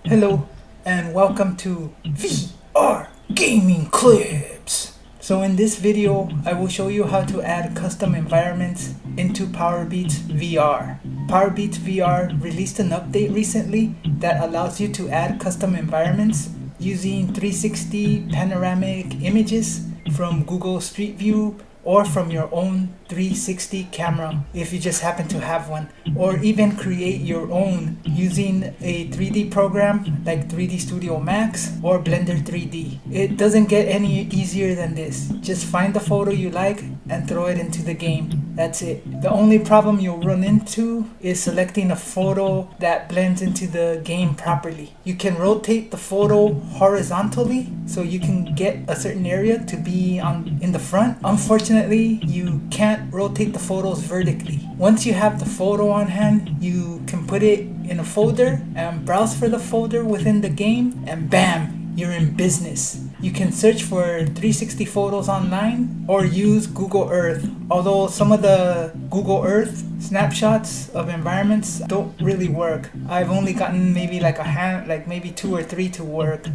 Hello and welcome to VR Gaming Clips. So in this video, I will show you how to add custom environments into PowerbeatsVR. PowerbeatsVR released an update recently that allows you to add custom environments using 360 panoramic images from Google Streetview or from your own 360 camera if you just happen to have one, or even create your own using a 3D program like 3D Studio Max or Blender 3D. It doesn't get any easier than this. Just find the photo you like and throw it into the game. That's it. The only problem you'll run into is selecting a photo that blends into the game properly. You can rotate the photo horizontally so you can get a certain area to be in the front. Unfortunately, you can't rotate the photos vertically. Once you have the photo on hand, you can put it in a folder and browse for the folder within the game, and bam, you're in business. You can search for 360 photos online or use Google Earth, although some of the Google Earth snapshots of environments don't really work. I've only gotten maybe maybe 2 or 3 to work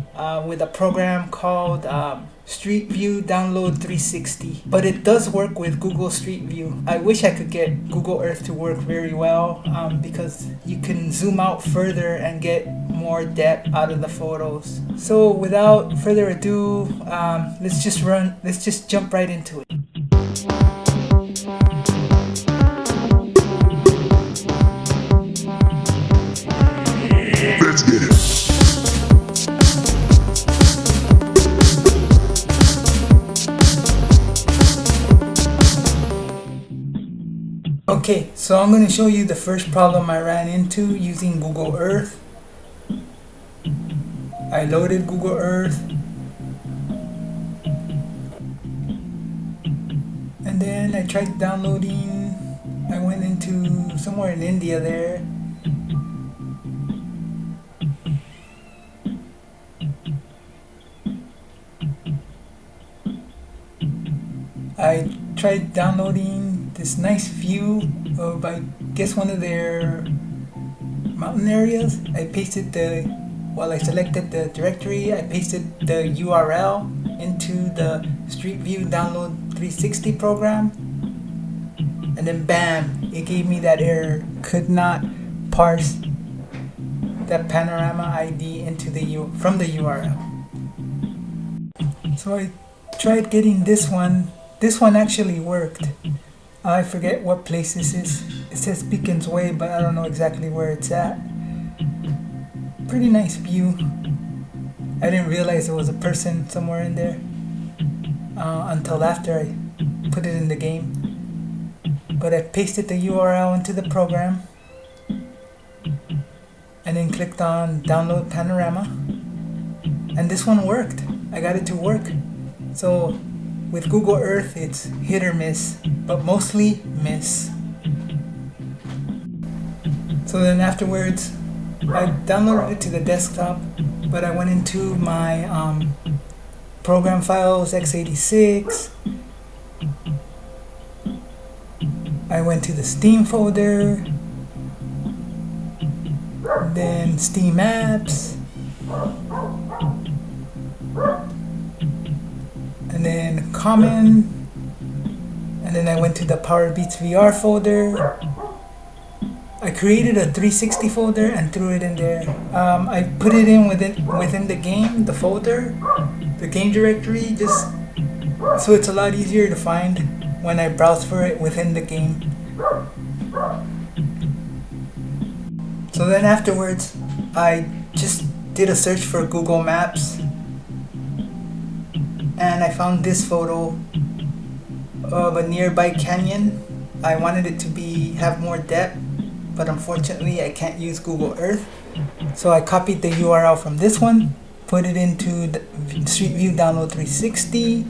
with a program called Streetview Download 360, but it does work with Google Streetview. I wish I could get Google Earth to work very well because you can zoom out further and get more depth out of the photos. So without further ado, let's just jump right into it. Let's get it. Okay, so I'm going to show you the first problem I ran into using Google Earth. I loaded Google Earth, and then I tried downloading. I went into somewhere in India there. I tried downloading this nice view of, I guess, one of their mountain areas. I selected the directory, I pasted the URL into the Streetview Download 360 program, and then bam, it gave me that error. Could not parse that panorama ID from the URL. So I tried getting this one. This one actually worked. I forget what place this is. It says Beacon's Way, but I don't know exactly where it's at. Pretty nice view. I didn't realize there was a person somewhere in there until after I put it in the game. But I pasted the URL into the program and then clicked on Download Panorama, and this one worked. I got it to work. So with Google Earth, it's hit or miss, but mostly miss. So then afterwards, I downloaded it to the desktop, but I went into my program files, x86. I went to the Steam folder, then Steam apps, and then common, and then I went to the PowerbeatsVR folder. I created a 360 folder and threw it in there. I put it in within the game, the folder, the game directory, just so it's a lot easier to find when I browse for it within the game. So then afterwards, I just did a search for Google Maps, and I found this photo of a nearby canyon. I wanted it to have more depth, but unfortunately I can't use Google Earth. So I copied the URL from this one, put it into the Streetview Download 360.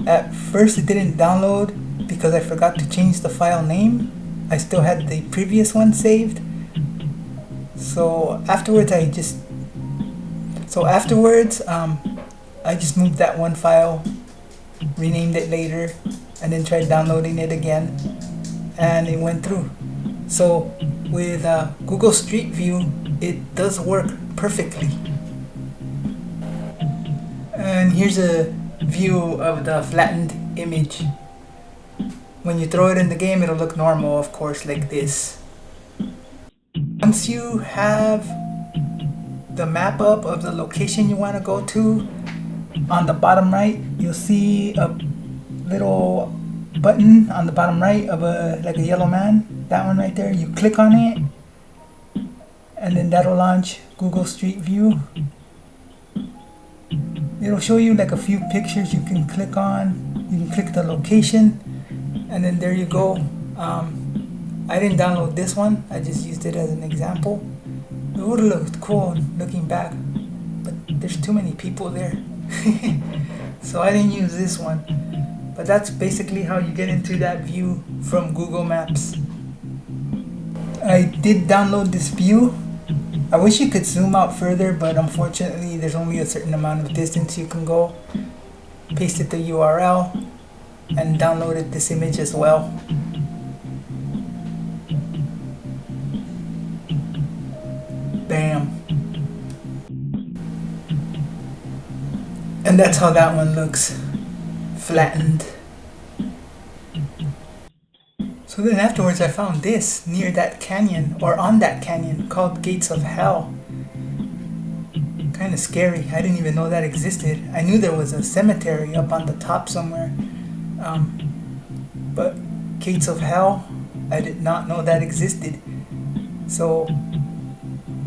At first it didn't download because I forgot to change the file name. I still had the previous one saved. So afterwards I just moved that one file, renamed it later, and then tried downloading it again, and it went through. So with Google Street View, it does work perfectly. And here's a view of the flattened image. When you throw it in the game, it'll look normal, of course, like this. Once you have the map up of the location you want to go to, on the bottom right, you'll see a little button on the bottom right of like a yellow man. That one right there. You click on it, and then that'll launch Google Streetview. It'll show you like a few pictures you can click on. You can click the location, and then there you go. I didn't download this one. I just used it as an example. It would have looked cool looking back, but there's too many people there. So I didn't use this one. But that's basically how you get into that view from Google Maps. I did download this view. I wish you could zoom out further, but unfortunately there's only a certain amount of distance you can go. Pasted the URL and downloaded this image as well. Bam. And that's how that one looks, flattened. So then afterwards I found this near that canyon, or on that canyon, called Gates of Hell. Kind of scary. I didn't even know that existed. I knew there was a cemetery up on the top somewhere, but Gates of Hell, I did not know that existed. So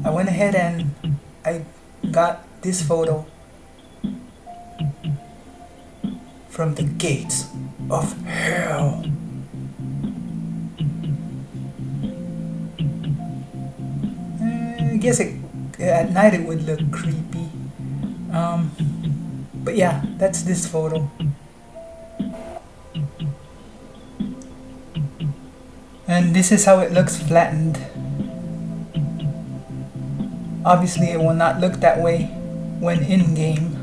I went ahead and I got this photo from the Gates of Hell. I guess at night it would look creepy. But yeah, that's this photo. And this is how it looks flattened. Obviously it will not look that way when in game.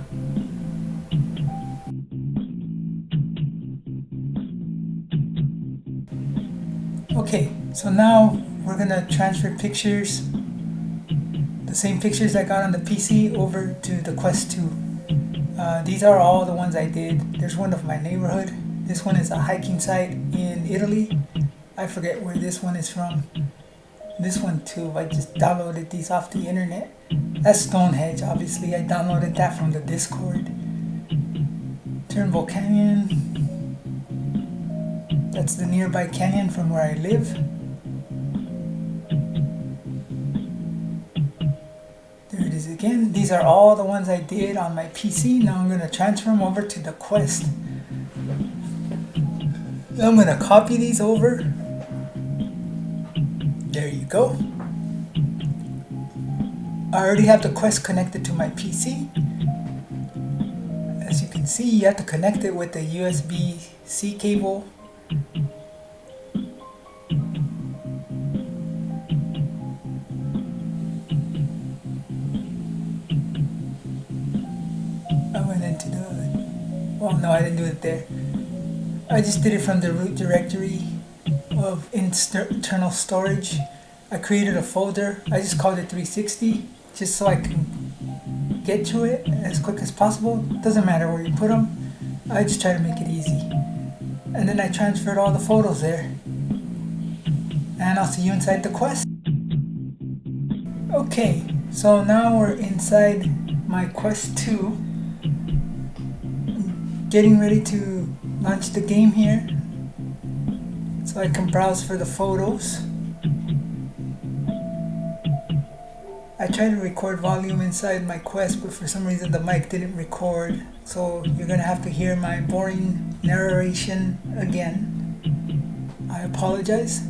Okay, so now we're gonna transfer pictures, the same pictures I got on the PC, over to the Quest 2. These are all the ones I did. There's one of my neighborhood. This one is a hiking site in Italy. I forget where this one is from. This one too, I just downloaded these off the internet. That's Stonehenge, obviously. I downloaded that from the Discord. Turnbull Canyon. That's the nearby canyon from where I live. There it is again. These are all the ones I did on my PC. Now I'm going to transfer them over to the Quest. I'm going to copy these over. There you go. I already have the Quest connected to my PC. As you can see, you have to connect it with the USB-C cable. I went into the... Well, no, I didn't do it there. I just did it from the root directory of internal storage. I created a folder. I just called it 360 just so I can get to it as quick as possible. Doesn't matter where you put them. I just try to make it easy. And then I transferred all the photos there. And I'll see you inside the Quest. Okay, so now we're inside my Quest 2. Getting ready to launch the game here, so I can browse for the photos. I tried to record volume inside my Quest, but for some reason the mic didn't record, so you're gonna have to hear my boring narration again. I apologize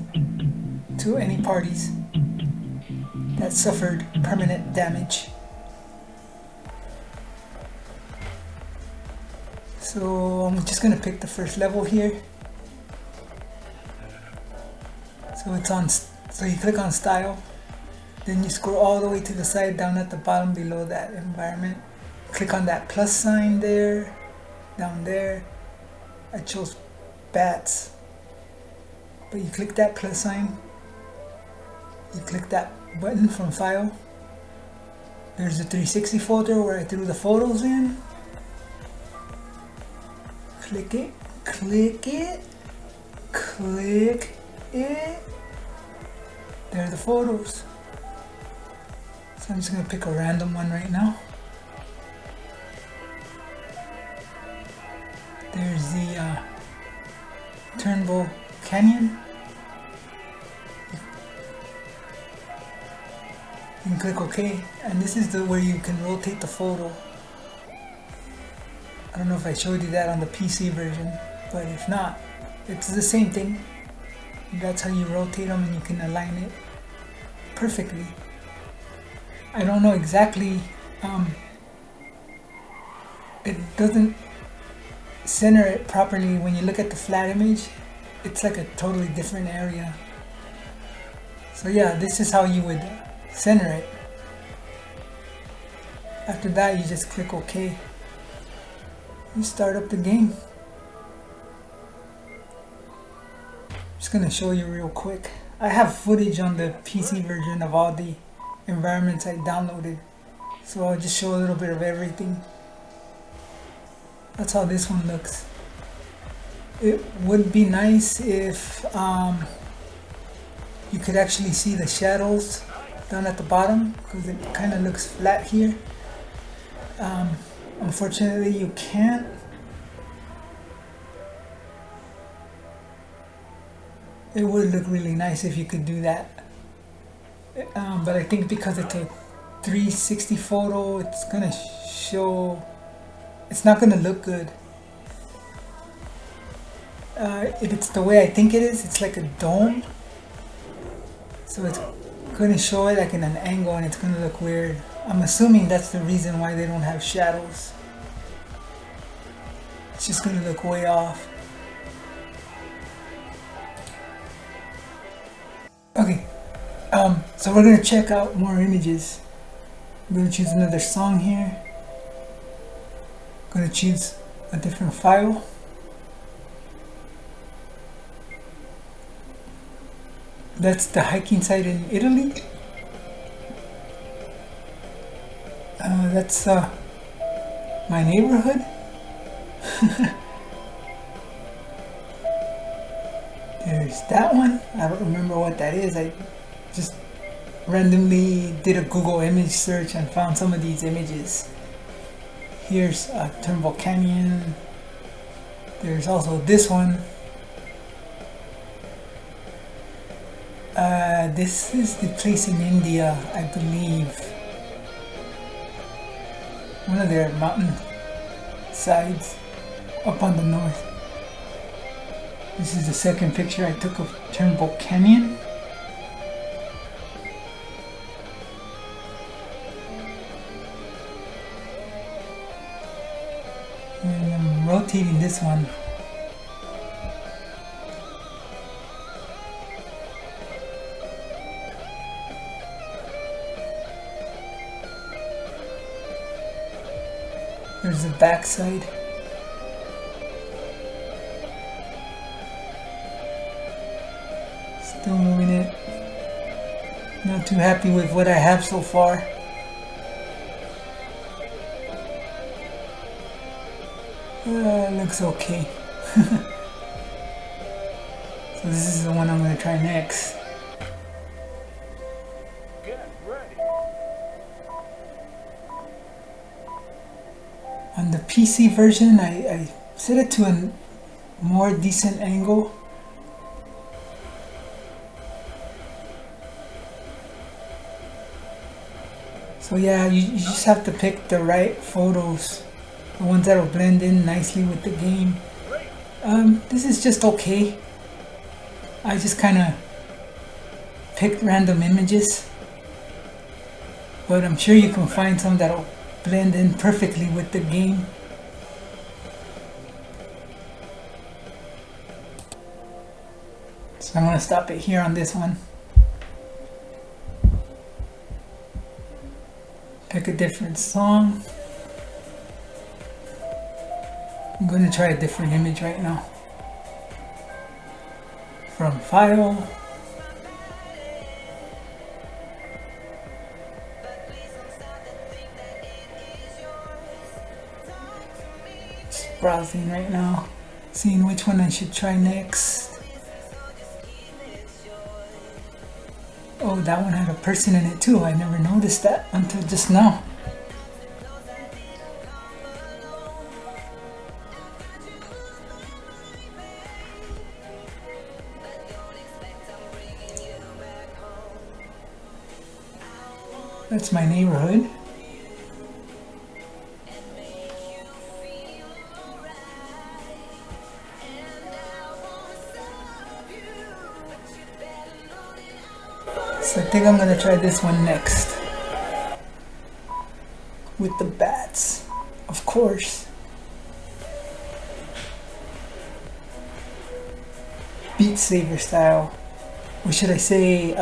to any parties that suffered permanent damage. So I'm just gonna pick the first level here. So it's on. So you click on Style, then you scroll all the way to the side down at the bottom below that environment. Click on that plus sign there, down there. I chose bats, but you click that plus sign. You click that button from File, There's the 360 folder where I threw the photos in. Click it, click it, click it. There are the photos. So I'm just gonna pick a random one right now. There's the Turnbull Canyon. You can click OK, and this is where you can rotate the photo. I don't know if I showed you that on the PC version, but if not, it's the same thing. That's how you rotate them, and you can align it perfectly. I don't know exactly, it doesn't center it properly. When you look at the flat image, it's like a totally different area. So yeah, this is how you would center it. After that, you just click OK. You start up the game. Just gonna show you real quick. I have footage on the PC version of all the environments I downloaded, so I'll just show a little bit of everything. That's how this one looks. It would be nice if you could actually see the shadows down at the bottom, because it kind of looks flat here. Unfortunately, you can't. It would look really nice if you could do that, but I think because it's a 360 photo, it's gonna show, it's not gonna look good. If it's the way I think it is, it's like a dome, so it's gonna show it like in an angle, and it's gonna look weird. I'm assuming that's the reason why they don't have shadows. It's just gonna look way off. Okay, so we're gonna check out more images. I'm gonna choose another song here. I'm gonna choose a different file. That's the hiking site in Italy. That's my neighborhood. There's that one. I don't remember what that is. I just randomly did a Google image search and found some of these images. Here's Turnbull Canyon. There's also this one. This is the place in India, I believe. One of their mountain sides up on the north. This is the second picture I took of Turnbull Canyon. And I'm rotating this one. There's the back side. Still moving it. Not too happy with what I have so far. Looks okay. So this is the one I'm going to try next. On the PC version, I set it to a more decent angle. So yeah, you just have to pick the right photos, the ones that will blend in nicely with the game. This is just okay. I just kind of picked random images, but I'm sure you can find some that'll blend in perfectly with the game. So I'm going to stop it here on this one. Pick a different song. I'm going to try a different image right now. From File. browsing right now, seeing which one I should try next. Oh, that one had a person in it too. I never noticed that until just now. That's my neighborhood. So I think I'm gonna try this one next. With the bats, of course. Beat Saber style. Or should I say,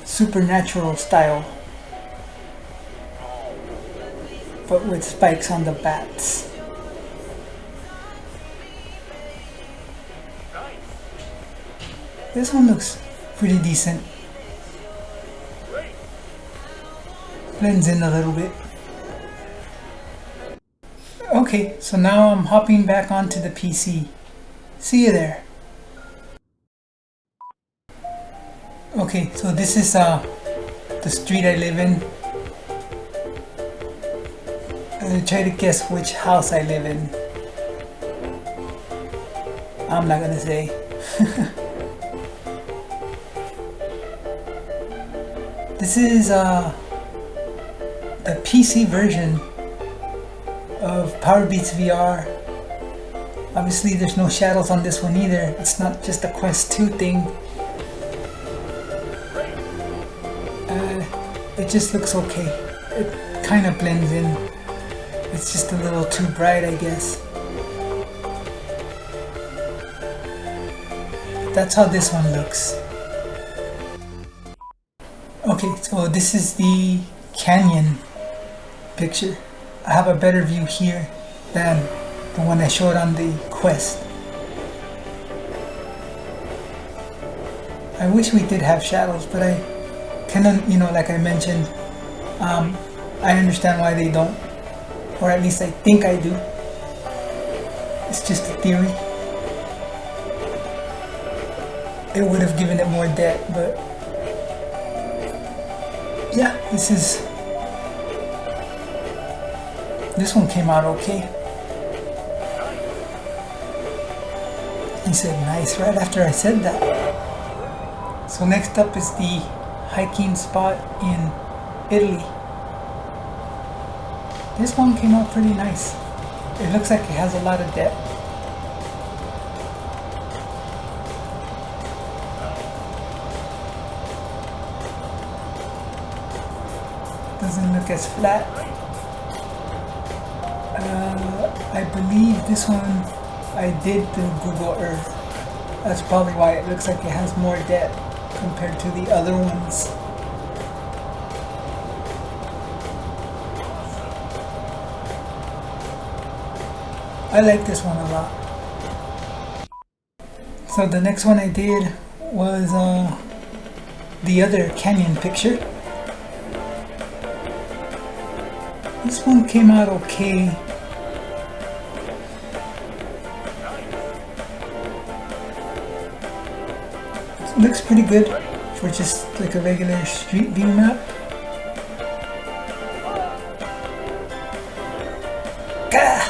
supernatural style, but with spikes on the bats. This one looks pretty decent. Blends in a little bit. Okay, so now I'm hopping back onto the PC. See you there. Okay, so this is the street I live in. Try to guess which house I live in. I'm not gonna say. This is the PC version of PowerbeatsVR. Obviously there's no shadows on this one either. It's not just a Quest 2 thing. It just looks okay. It kind of blends in. It's just a little too bright, I guess. That's how this one looks. Okay, so this is the canyon picture. I have a better view here than the one I showed on the Quest. I wish we did have shadows, but I kind of, you know, like I mentioned, I understand why they don't, or at least I think I do. It's just a theory. It would have given it more depth, but yeah, this one came out okay. He said nice right after I said that. So next up is the hiking spot in Italy. This one came out pretty nice. It looks like it has a lot of depth. Doesn't look as flat. I believe this one I did through Google Earth. That's probably why it looks like it has more depth compared to the other ones. I like this one a lot. So the next one I did was the other canyon picture. This one came out okay. It looks pretty good for just like a regular street view map. Gah!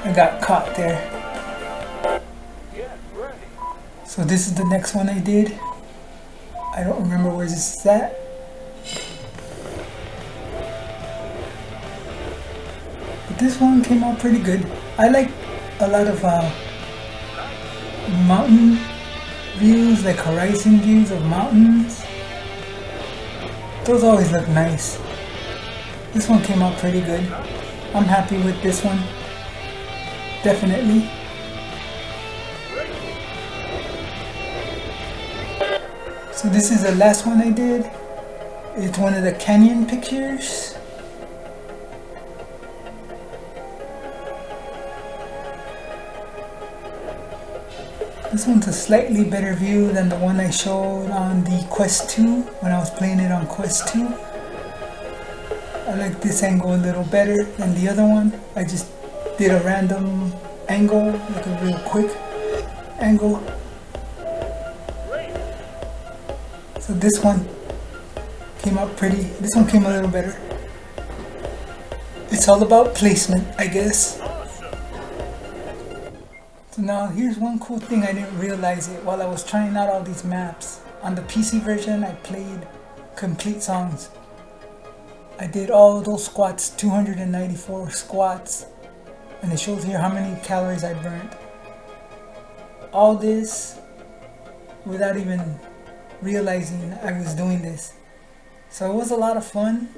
I got caught there. So this is the next one I did. I don't remember where this is at. But this one came out pretty good. I like a lot of mountain views, like horizon views of mountains. Those always look nice. This one came out pretty good. I'm happy with this one. Definitely. So this is the last one I did. It's one of the canyon pictures. This one's a slightly better view than the one I showed on the Quest 2 when I was playing it on Quest 2. I like this angle a little better than the other one. I just did a random angle, like a real quick angle. So this one came out pretty. This one came a little better. It's all about placement, I guess. So now here's one cool thing I didn't realize it while I was trying out all these maps. On the PC version I played complete songs. I did all those squats, 294 squats, and it shows here how many calories I burnt. All this without even realizing I was doing this. So it was a lot of fun.